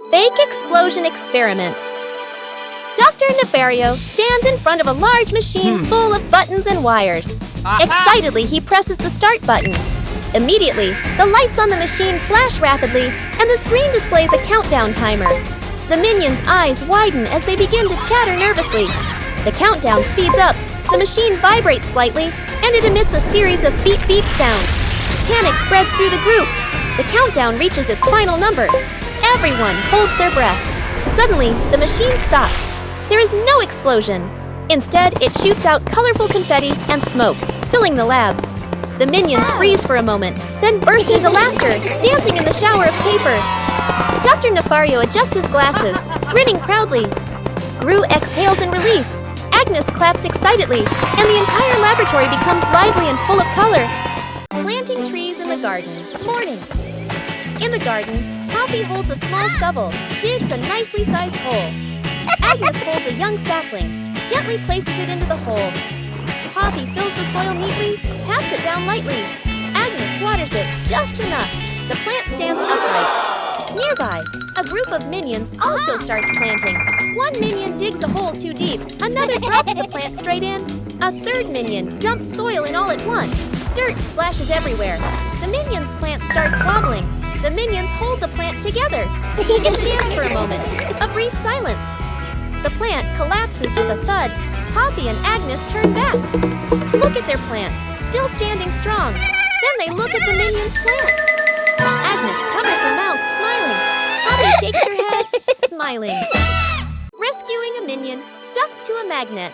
Fake explosion experiment. Dr. Nefario stands in front of a large machine full of buttons and wires. Excitedly, he presses the start button. Immediately, the lights on the machine flash rapidly, and the screen displays a countdown timer. The minions' eyes widen as they begin to chatter nervously. The countdown speeds up, the machine vibrates slightly, and it emits a series of beep-beep sounds. Panic spreads through the group. The countdown reaches its final number. Everyone holds their breath. Suddenly, the machine stops. There is no explosion. Instead, it shoots out colorful confetti and smoke, filling the lab. The minions freeze for a moment, then burst into laughter, dancing in the shower of paper. Dr. Nefario adjusts his glasses, grinning proudly. Gru exhales in relief. Agnes claps excitedly, and the entire laboratory becomes lively and full of color. Planting trees in the garden. Morning. In the garden, Poppy holds a small shovel, digs a nicely sized hole. Agnes holds a young sapling, gently places it into the hole. Poppy fills the soil neatly, pats it down lightly. Agnes waters it just enough. The plant stands upright. Nearby, a group of minions also starts planting. One minion digs a hole too deep. Another drops the plant straight in. A third minion dumps soil in all at once. Dirt splashes everywhere. The minion's plant starts wobbling. The minions hold the plant together. It stands for a moment. A brief silence. The plant collapses with a thud. Poppy and Agnes turn back. Look at their plant, still standing strong. Then they look at the minion's plant. Agnes covers her mouth, smiling. Poppy shakes her head, smiling. Rescuing a minion stuck to a magnet.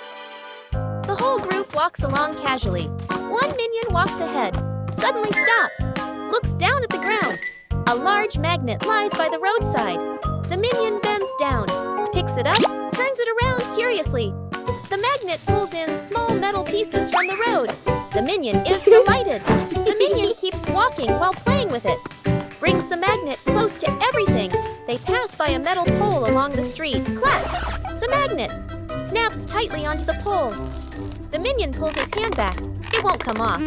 The whole group walks along casually. One minion walks ahead, suddenly stops, looks down at the ground. A large magnet lies by the roadside. The minion bends down, picks it up, turns it around curiously. The magnet pulls in small metal pieces from the road. The minion is delighted. The minion keeps walking while playing with it. Brings the magnet close to everything. They pass by a metal pole along the street. Clap! The magnet snaps tightly onto the pole. The minion pulls his hand back. It won't come off.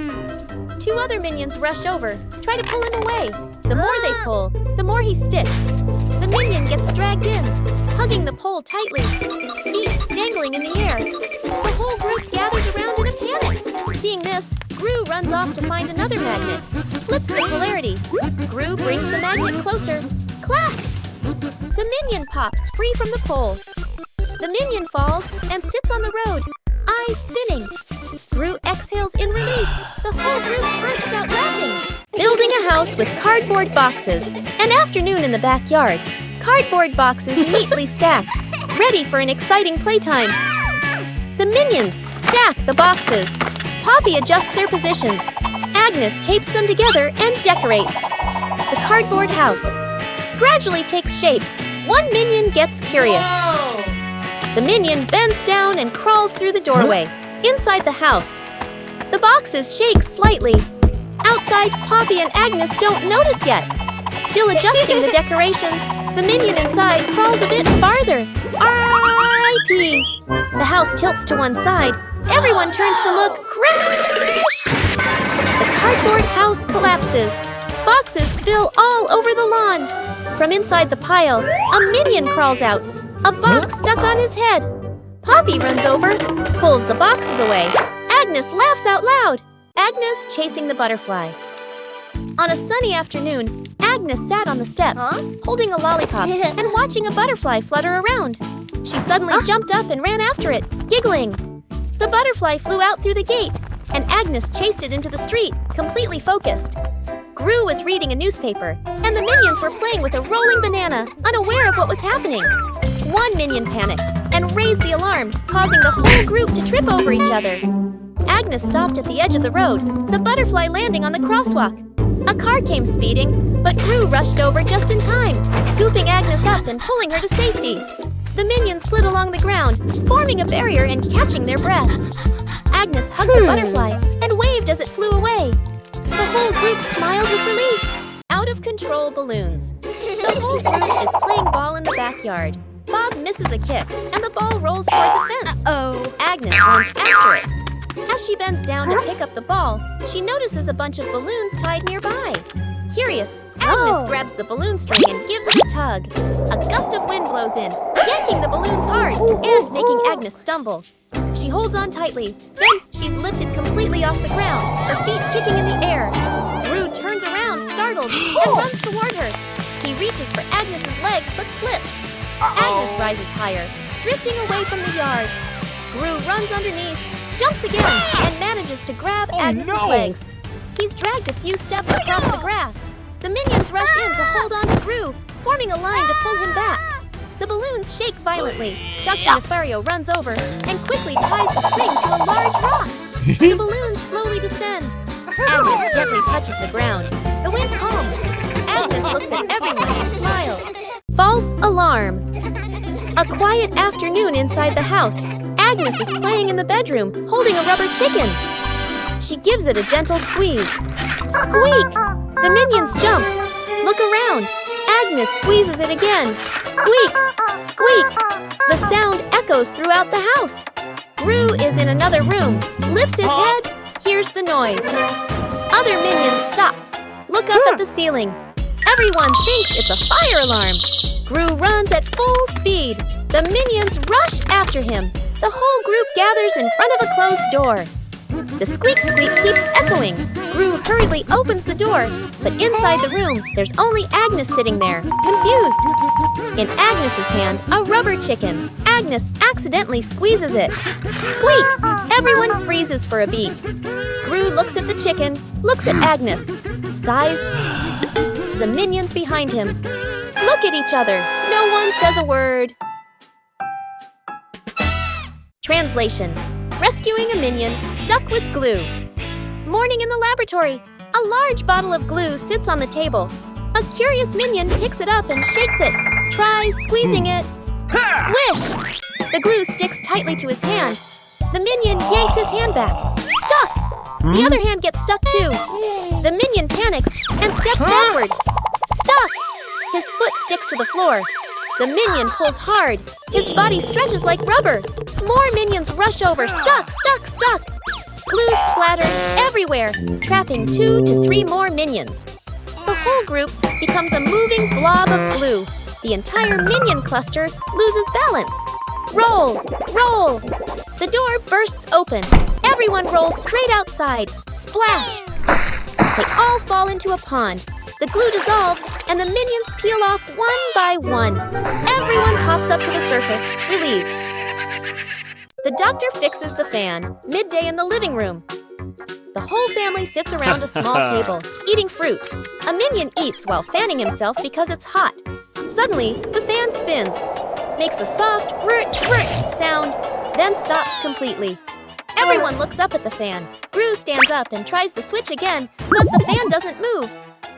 Two other minions rush over, try to pull him away. The more they pull, the more he sticks. The minion gets dragged in, hugging the pole tightly, feet dangling in the air. The whole group gathers around in a panic. Seeing this, Gru runs off to find another magnet, flips the polarity. Gru brings the magnet closer. Clap! The minion pops free from the pole. The minion falls and sits on the road, eyes spinning. Gru exhales in relief. The whole group bursts out laughing. Building a house with cardboard boxes. An afternoon in the backyard. Cardboard boxes neatly stacked, ready for an exciting playtime. The minions stack the boxes. Poppy adjusts their positions. Agnes tapes them together and decorates. The cardboard house gradually takes shape. One minion gets curious. The minion bends down and crawls through the doorway. Inside the house, the boxes shake slightly. Outside, Poppy and Agnes don't notice yet. Still adjusting the decorations, the minion inside crawls a bit farther. R.I.P. The house tilts to one side. Everyone turns to look. Crash! The cardboard house collapses. Boxes spill all over the lawn. From inside the pile, a minion crawls out. A box stuck on his head. Poppy runs over, pulls the boxes away. Agnes laughs out loud. Agnes chasing the butterfly. On a sunny afternoon, Agnes sat on the steps, holding a lollipop and watching a butterfly flutter around. She suddenly jumped up and ran after it, giggling. The butterfly flew out through the gate, and Agnes chased it into the street, completely focused. Gru was reading a newspaper, and the minions were playing with a rolling banana, unaware of what was happening. One minion panicked and raised the alarm, causing the whole group to trip over each other. Agnes stopped at the edge of the road, the butterfly landing on the crosswalk. A car came speeding, but Gru rushed over just in time, scooping Agnes up and pulling her to safety. The minions slid along the ground, forming a barrier and catching their breath. Agnes hugged the butterfly and waved as it flew away. The whole group smiled with relief. Out-of-control balloons. The whole group is playing ball in the backyard. Bob misses a kick, and the ball rolls toward the fence. Agnes runs after it. As she bends down to pick up the ball, she notices a bunch of balloons tied nearby. Curious, Agnes grabs the balloon string and gives it a tug. A gust wind blows in, yanking the balloons hard and making Agnes stumble. She holds on tightly. Then she's lifted completely off the ground, her feet kicking in the air. Gru turns around, startled, and runs toward her. He reaches for Agnes's legs but slips. Agnes rises higher, drifting away from the yard. Gru runs underneath, jumps again, and manages to grab Agnes's legs. He's dragged a few steps across the grass. The minions rush in to hold on to Gru, forming a line to pull him back. The balloons shake violently. Dr. Nefario runs over and quickly ties the string to a large rock. The balloons slowly descend. Agnes gently touches the ground. The wind calms. Agnes looks at everyone and smiles. False alarm. A quiet afternoon inside the house. Agnes is playing in the bedroom, holding a rubber chicken. She gives it a gentle squeeze. Squeak! The minions jump. Look around. Agnes squeezes it again. Squeak! Squeak! The sound echoes throughout the house. Gru is in another room, lifts his head, hears the noise. Other minions stop, look up at the ceiling. Everyone thinks it's a fire alarm. Gru runs at full speed. The minions rush after him. The whole group gathers in front of a closed door. The squeak squeak keeps echoing. Gru hurriedly opens the door, but inside the room, there's only Agnes sitting there, confused. In Agnes's hand, a rubber chicken. Agnes accidentally squeezes it. Squeak! Everyone freezes for a beat. Gru looks at the chicken, looks at Agnes, sighs. The minions behind him look at each other. No one says a word. Translation. Rescuing a minion stuck with glue. Morning in the laboratory. A large bottle of glue sits on the table. A curious minion picks it up and shakes it. Tries squeezing it. Squish! The glue sticks tightly to his hand. The minion yanks his hand back. Stuck! The other hand gets stuck too. The minion panics and steps backward. Stuck! His foot sticks to the floor. The minion pulls hard. His body stretches like rubber. More minions rush over. Stuck, stuck, stuck. Glue splatters everywhere, trapping 2 to 3 more minions. The whole group becomes a moving blob of glue. The entire minion cluster loses balance. Roll, roll. The door bursts open. Everyone rolls straight outside. Splash. They all fall into a pond. The glue dissolves, and the minions peel off one by one. Everyone hops up to the surface, relieved. The doctor fixes the fan, midday in the living room. The whole family sits around a small table, eating fruits. A minion eats while fanning himself because it's hot. Suddenly, the fan spins, makes a soft rrt sound, then stops completely. Everyone looks up at the fan. Gru stands up and tries the switch again, but the fan doesn't move.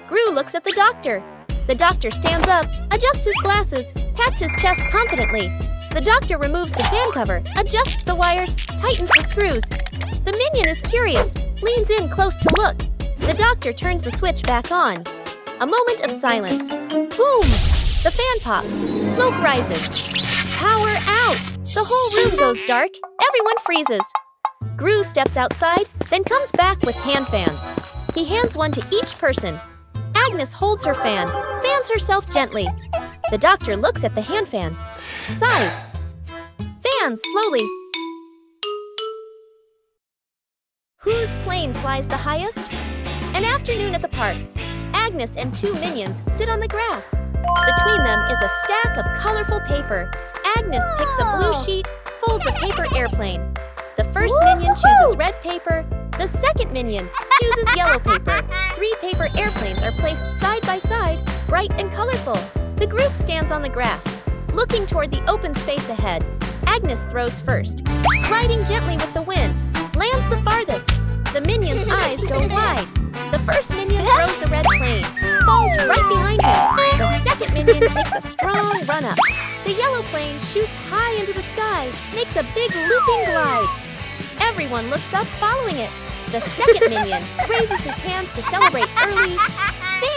Gru looks at the doctor. The doctor stands up, adjusts his glasses, pats his chest confidently. The doctor removes the fan cover, adjusts the wires, tightens the screws. The minion is curious, leans in close to look. The doctor turns the switch back on. A moment of silence. Boom! The fan pops. Smoke rises. Power out! The whole room goes dark. Everyone freezes. Gru steps outside, then comes back with hand fans. He hands one to each person. Agnes holds her fan, fans herself gently. The doctor looks at the hand fan, sighs, fans slowly. Whose plane flies the highest? An afternoon at the park. Agnes and 2 minions sit on the grass. Between them is a stack of colorful paper. Agnes picks a blue sheet, folds a paper airplane. The first minion chooses red paper. The second minion chooses yellow paper. 3 paper airplanes are placed side by side, bright and colorful. The group stands on the grass, looking toward the open space ahead. Agnes throws first, gliding gently with the wind, lands the farthest. The minion's eyes go wide. The first minion throws the red plane, falls right behind him. The second minion takes a strong run-up. The yellow plane shoots high into the sky, makes a big looping glide. Everyone looks up following it. The second minion raises his hands to celebrate early.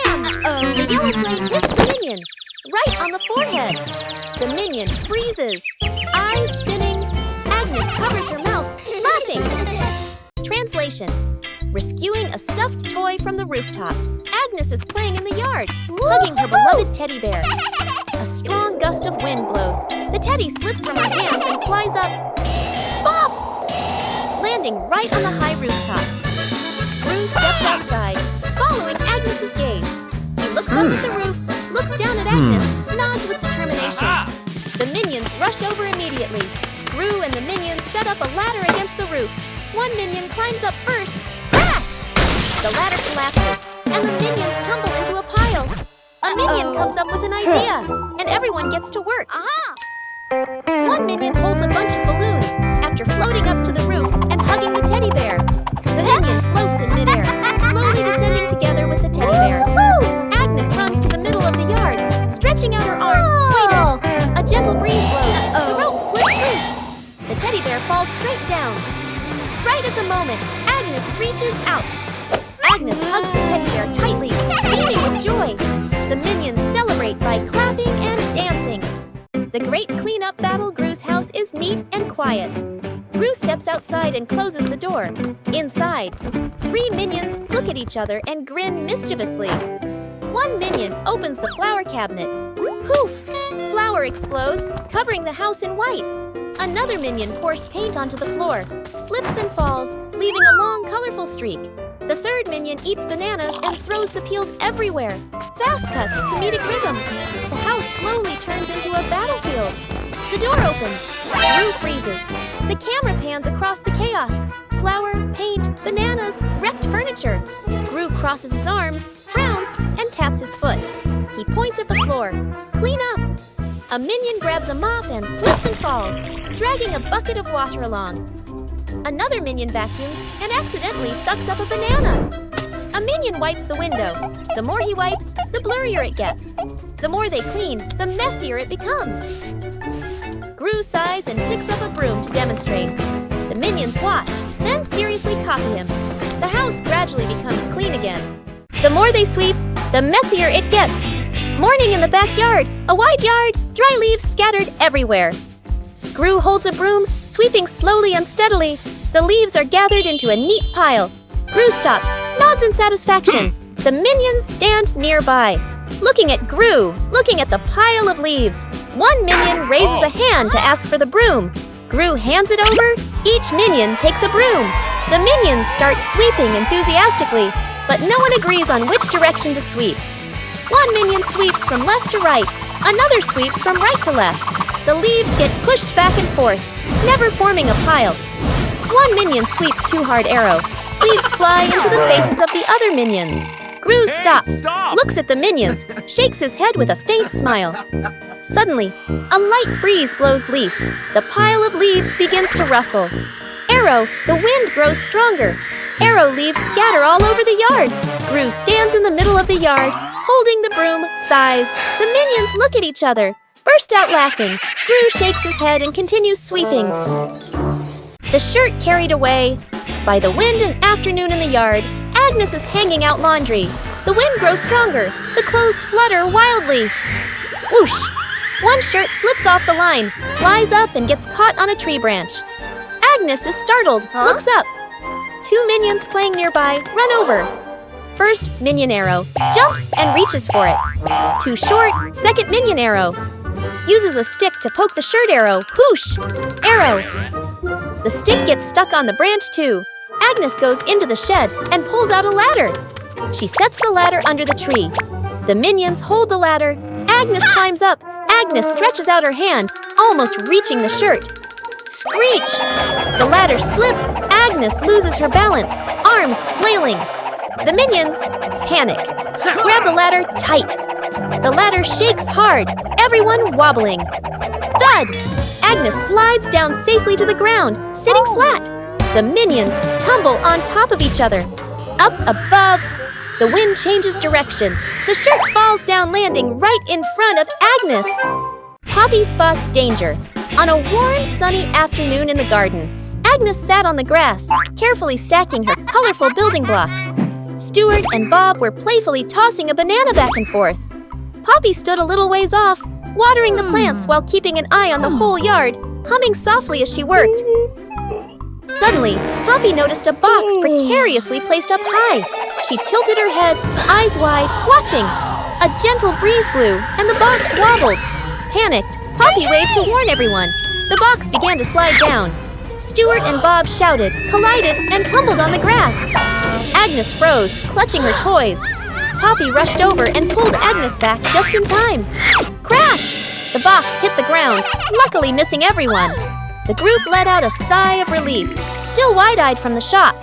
Bam! The yellow plane hits the minion, right on the forehead. The minion freezes, eyes spinning. Agnes covers her mouth, laughing. Translation. Rescuing a stuffed toy from the rooftop. Agnes is playing in the yard, hugging her beloved teddy bear. A strong gust of wind blows. The teddy slips from her hands and flies up. Bop! Landing right on the high rooftop. Gru steps outside, following Agnes's gaze. He looks up at the roof, looks down at Agnes, nods with determination. The minions rush over immediately. Gru and the minions set up a ladder against the roof. One minion climbs up first. Crash! The ladder collapses, and the minions tumble into a pile. A minion comes up with an idea, and everyone gets to work. One minion holds a bunch of balloons after floating up to the roof and hugging the teddy bear. The minion floats in midair, slowly descending together with the teddy bear. Agnes runs to the middle of the yard, stretching out her arms, waiting. A gentle breeze blows. The rope slips loose. The teddy bear falls straight down. Right at the moment, Agnes reaches out. Agnes hugs the teddy bear tightly, beaming with joy. The minions celebrate by clapping and dancing. The great cleanup battle Gru's house is neat and quiet. Gru steps outside and closes the door. Inside, 3 minions look at each other and grin mischievously. One minion opens the flower cabinet. Poof! Flour explodes, covering the house in white. Another minion pours paint onto the floor, slips and falls, leaving a long, colorful streak. The third minion eats bananas and throws the peels everywhere. Fast cuts, comedic rhythm. The house slowly turns into a battlefield. The door opens. Gru freezes. The camera pans across the chaos. Flour, paint, bananas, wrecked furniture. Gru crosses his arms, frowns, and taps his foot. He points at the floor. Clean up. A minion grabs a mop and slips and falls, dragging a bucket of water along. Another minion vacuums and accidentally sucks up a banana. A minion wipes the window. The more he wipes, the blurrier it gets. The more they clean, the messier it becomes. Gru sighs and picks up a broom to demonstrate. The minions watch, then seriously copy him. The house gradually becomes clean again. The more they sweep, the messier it gets. Morning in the backyard, a wide yard, dry leaves scattered everywhere. Gru holds a broom, sweeping slowly and steadily. The leaves are gathered into a neat pile. Gru stops, nods in satisfaction. The minions stand nearby, looking at Gru, looking at the pile of leaves. One minion raises a hand to ask for the broom. Gru hands it over. Each minion takes a broom. The minions start sweeping enthusiastically, but no one agrees on which direction to sweep. One minion sweeps from left to right. Another sweeps from right to left. The leaves get pushed back and forth, never forming a pile. One minion sweeps too hard arrow. Leaves fly into the faces of the other minions. Gru stops, looks at the minions, shakes his head with a faint smile. Suddenly, a light breeze blows leaf. The pile of leaves begins to rustle. Arrow, the wind grows stronger. Arrow leaves scatter all over the yard. Gru stands in the middle of the yard, holding the broom, sighs. The minions look at each other, burst out laughing. Gru shakes his head and continues sweeping. The shirt carried away. By the wind and afternoon in the yard, Agnes is hanging out laundry. The wind grows stronger. The clothes flutter wildly. Whoosh! One shirt slips off the line, flies up and gets caught on a tree branch. Agnes is startled, looks up. 2 minions playing nearby run over. First minion arrow, jumps and reaches for it. Too short, second minion arrow. Uses a stick to poke the shirt arrow, whoosh! Arrow. The stick gets stuck on the branch too. Agnes goes into the shed and pulls out a ladder. She sets the ladder under the tree. The minions hold the ladder. Agnes climbs up. Agnes stretches out her hand, almost reaching the shirt. Screech! The ladder slips. Agnes loses her balance, arms flailing. The minions panic. Grab the ladder tight. The ladder shakes hard, everyone wobbling. Thud! Agnes slides down safely to the ground, sitting flat. The minions tumble on top of each other. Up above, the wind changes direction. The shirt falls down, landing right in front of Agnes. Poppy spots danger. On a warm, sunny afternoon in the garden, Agnes sat on the grass, carefully stacking her colorful building blocks. Stuart and Bob were playfully tossing a banana back and forth. Poppy stood a little ways off, watering the plants while keeping an eye on the whole yard, humming softly as she worked. Suddenly, Poppy noticed a box precariously placed up high. She tilted her head, eyes wide, watching. A gentle breeze blew, and the box wobbled. Panicked, Poppy waved to warn everyone. The box began to slide down. Stuart and Bob shouted, collided, and tumbled on the grass. Agnes froze, clutching her toys. Poppy rushed over and pulled Agnes back just in time. Crash! The box hit the ground, luckily missing everyone. The group let out a sigh of relief, still wide-eyed from the shock.